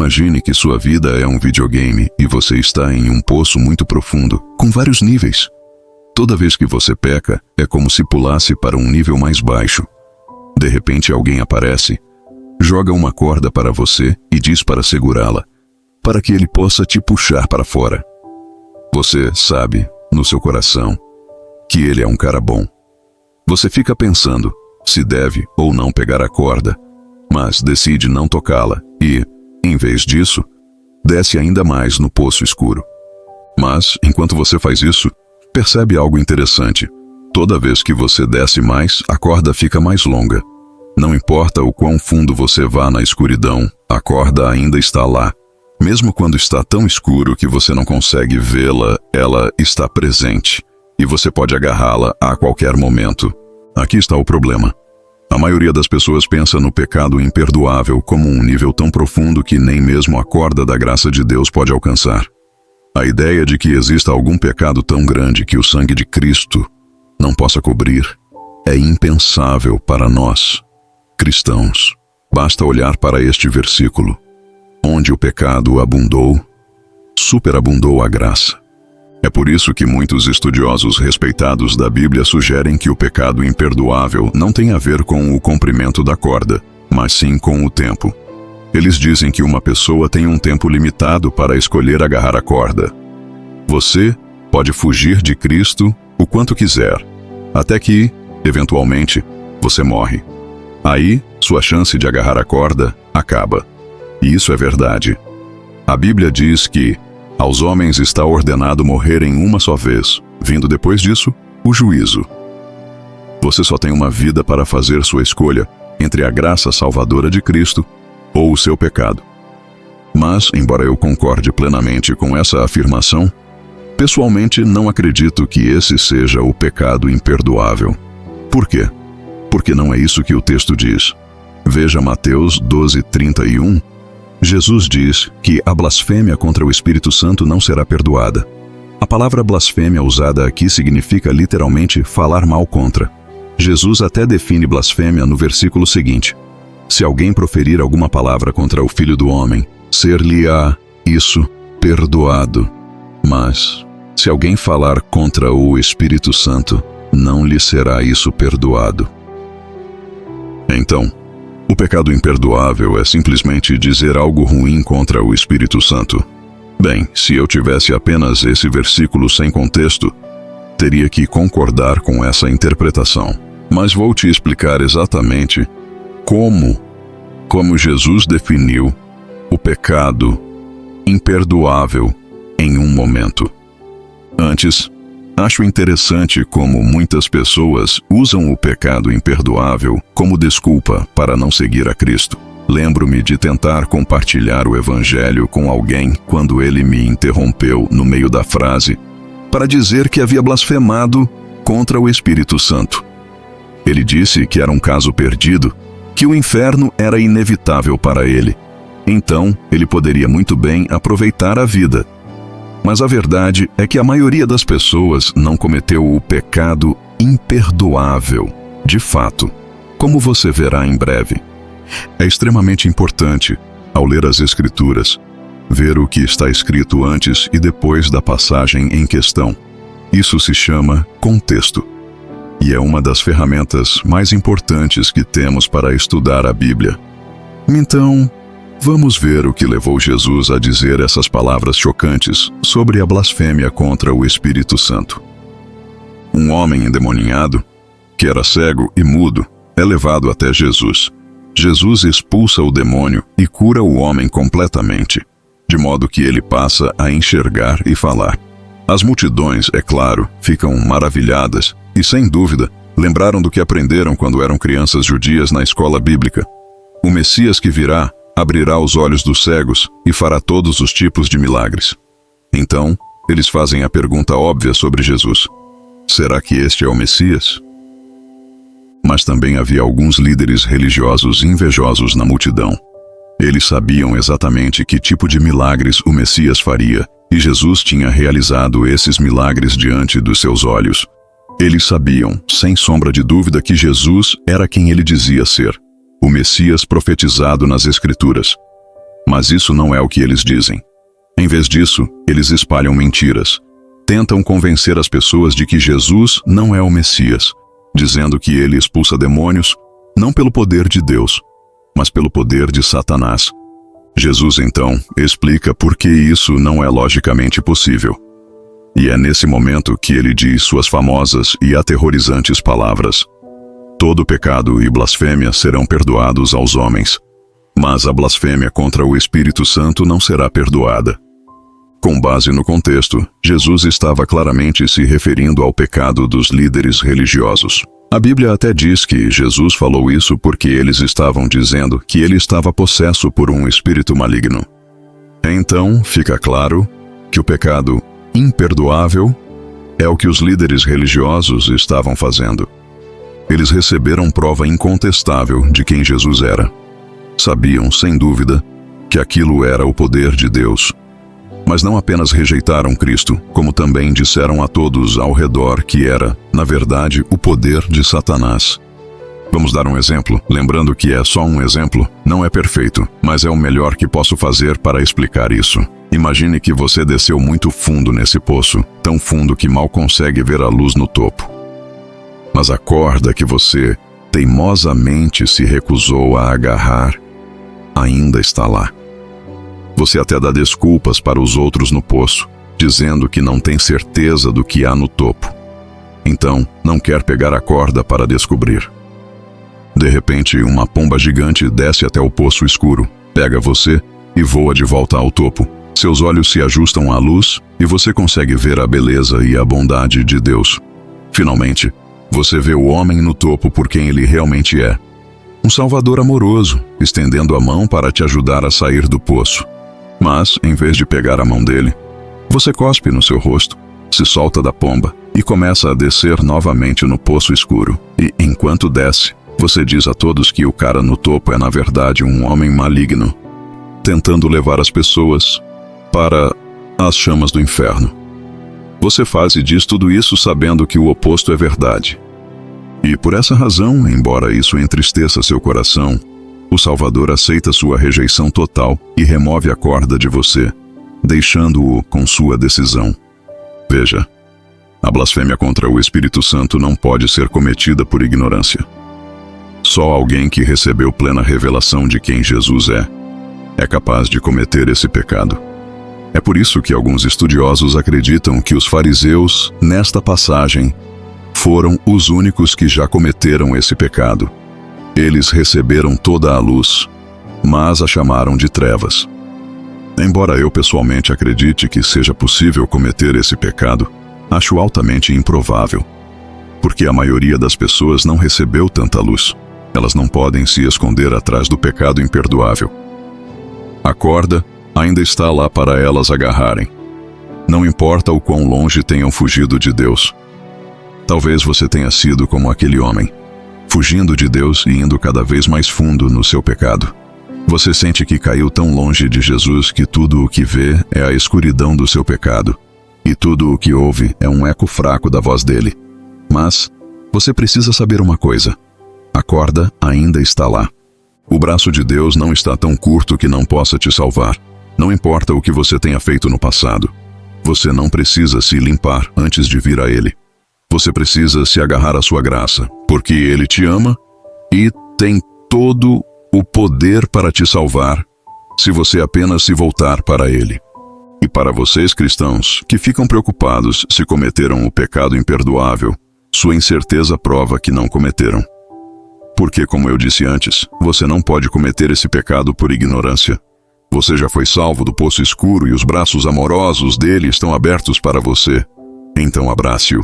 Imagine que sua vida é um videogame e você está em um poço muito profundo, com vários níveis. Toda vez que você peca, é como se pulasse para um nível mais baixo. De repente alguém aparece, joga uma corda para você e diz para segurá-la, para que ele possa te puxar para fora. Você sabe, no seu coração, que ele é um cara bom. Você fica pensando se deve ou não pegar a corda, mas decide não tocá-la e, em vez disso, desce ainda mais no poço escuro. Mas, enquanto você faz isso, percebe algo interessante. Toda vez que você desce mais, a corda fica mais longa. Não importa o quão fundo você vá na escuridão, a corda ainda está lá. Mesmo quando está tão escuro que você não consegue vê-la, ela está presente, e você pode agarrá-la a qualquer momento. Aqui está o problema. A maioria das pessoas pensa no pecado imperdoável como um nível tão profundo que nem mesmo a corda da graça de Deus pode alcançar. A ideia de que exista algum pecado tão grande que o sangue de Cristo não possa cobrir é impensável para nós, cristãos. Basta olhar para este versículo. Onde o pecado abundou, superabundou a graça. É por isso que muitos estudiosos respeitados da Bíblia sugerem que o pecado imperdoável não tem a ver com o comprimento da corda, mas sim com o tempo. Eles dizem que uma pessoa tem um tempo limitado para escolher agarrar a corda. Você pode fugir de Cristo o quanto quiser, até que, eventualmente, você morre. Aí, sua chance de agarrar a corda acaba. E isso é verdade. A Bíblia diz que aos homens está ordenado morrerem uma só vez, vindo depois disso, o juízo. Você só tem uma vida para fazer sua escolha entre a graça salvadora de Cristo ou o seu pecado. Mas, embora eu concorde plenamente com essa afirmação, pessoalmente não acredito que esse seja o pecado imperdoável. Por quê? Porque não é isso que o texto diz. Veja Mateus 12:31. Jesus diz que a blasfêmia contra o Espírito Santo não será perdoada. A palavra blasfêmia usada aqui significa literalmente falar mal contra. Jesus até define blasfêmia no versículo seguinte: se alguém proferir alguma palavra contra o Filho do Homem, ser-lhe-á isso perdoado. Mas, se alguém falar contra o Espírito Santo, não lhe será isso perdoado. Então, o pecado imperdoável é simplesmente dizer algo ruim contra o Espírito Santo. Bem, se eu tivesse apenas esse versículo sem contexto, teria que concordar com essa interpretação. Mas vou te explicar exatamente como Jesus definiu o pecado imperdoável em um momento. Antes, acho interessante como muitas pessoas usam o pecado imperdoável como desculpa para não seguir a Cristo. Lembro-me de tentar compartilhar o Evangelho com alguém quando ele me interrompeu no meio da frase para dizer que havia blasfemado contra o Espírito Santo. Ele disse que era um caso perdido, que o inferno era inevitável para ele. Então, ele poderia muito bem aproveitar a vida. Mas a verdade é que a maioria das pessoas não cometeu o pecado imperdoável, de fato, como você verá em breve. É extremamente importante, ao ler as Escrituras, ver o que está escrito antes e depois da passagem em questão. Isso se chama contexto, e é uma das ferramentas mais importantes que temos para estudar a Bíblia. Então, vamos ver o que levou Jesus a dizer essas palavras chocantes sobre a blasfêmia contra o Espírito Santo. Um homem endemoninhado, que era cego e mudo, é levado até Jesus. Jesus expulsa o demônio e cura o homem completamente, de modo que ele passa a enxergar e falar. As multidões, é claro, ficam maravilhadas e, sem dúvida, lembraram do que aprenderam quando eram crianças judias na escola bíblica. O Messias que virá abrirá os olhos dos cegos e fará todos os tipos de milagres. Então, eles fazem a pergunta óbvia sobre Jesus: será que este é o Messias? Mas também havia alguns líderes religiosos invejosos na multidão. Eles sabiam exatamente que tipo de milagres o Messias faria, e Jesus tinha realizado esses milagres diante dos seus olhos. Eles sabiam, sem sombra de dúvida, que Jesus era quem ele dizia ser, o Messias profetizado nas Escrituras. Mas isso não é o que eles dizem. Em vez disso, eles espalham mentiras. Tentam convencer as pessoas de que Jesus não é o Messias, dizendo que ele expulsa demônios, não pelo poder de Deus, mas pelo poder de Satanás. Jesus, então, explica por que isso não é logicamente possível. E é nesse momento que ele diz suas famosas e aterrorizantes palavras: todo pecado e blasfêmia serão perdoados aos homens, mas a blasfêmia contra o Espírito Santo não será perdoada. Com base no contexto, Jesus estava claramente se referindo ao pecado dos líderes religiosos. A Bíblia até diz que Jesus falou isso porque eles estavam dizendo que ele estava possesso por um espírito maligno. Então, fica claro que o pecado imperdoável é o que os líderes religiosos estavam fazendo. Eles receberam prova incontestável de quem Jesus era. Sabiam, sem dúvida, que aquilo era o poder de Deus. Mas não apenas rejeitaram Cristo, como também disseram a todos ao redor que era, na verdade, o poder de Satanás. Vamos dar um exemplo, lembrando que é só um exemplo, não é perfeito, mas é o melhor que posso fazer para explicar isso. Imagine que você desceu muito fundo nesse poço, tão fundo que mal consegue ver a luz no topo. Mas a corda que você teimosamente se recusou a agarrar ainda está lá. Você até dá desculpas para os outros no poço, dizendo que não tem certeza do que há no topo. Então, não quer pegar a corda para descobrir. De repente, uma pomba gigante desce até o poço escuro, pega você e voa de volta ao topo. Seus olhos se ajustam à luz e você consegue ver a beleza e a bondade de Deus. Finalmente, você vê o homem no topo por quem ele realmente é. Um Salvador amoroso, estendendo a mão para te ajudar a sair do poço. Mas, em vez de pegar a mão dele, você cospe no seu rosto, se solta da pomba e começa a descer novamente no poço escuro. E, enquanto desce, você diz a todos que o cara no topo é na verdade um homem maligno, tentando levar as pessoas para as chamas do inferno. Você faz e diz tudo isso sabendo que o oposto é verdade. E por essa razão, embora isso entristeça seu coração, o Salvador aceita sua rejeição total e remove a corda de você, deixando-o com sua decisão. Veja, a blasfêmia contra o Espírito Santo não pode ser cometida por ignorância. Só alguém que recebeu plena revelação de quem Jesus é capaz de cometer esse pecado. É por isso que alguns estudiosos acreditam que os fariseus, nesta passagem, foram os únicos que já cometeram esse pecado. Eles receberam toda a luz, mas a chamaram de trevas. Embora eu pessoalmente acredite que seja possível cometer esse pecado, acho altamente improvável, porque a maioria das pessoas não recebeu tanta luz. Elas não podem se esconder atrás do pecado imperdoável. A corda ainda está lá para elas agarrarem. Não importa o quão longe tenham fugido de Deus. Talvez você tenha sido como aquele homem, fugindo de Deus e indo cada vez mais fundo no seu pecado. Você sente que caiu tão longe de Jesus que tudo o que vê é a escuridão do seu pecado, e tudo o que ouve é um eco fraco da voz dele. Mas você precisa saber uma coisa: a corda ainda está lá. O braço de Deus não está tão curto que não possa te salvar. Não importa o que você tenha feito no passado. Você não precisa se limpar antes de vir a Ele. Você precisa se agarrar à sua graça, porque Ele te ama e tem todo o poder para te salvar, se você apenas se voltar para Ele. E para vocês cristãos que ficam preocupados se cometeram o pecado imperdoável, sua incerteza prova que não cometeram. Porque, como eu disse antes, você não pode cometer esse pecado por ignorância. Você já foi salvo do poço escuro e os braços amorosos dele estão abertos para você. Então abrace-o.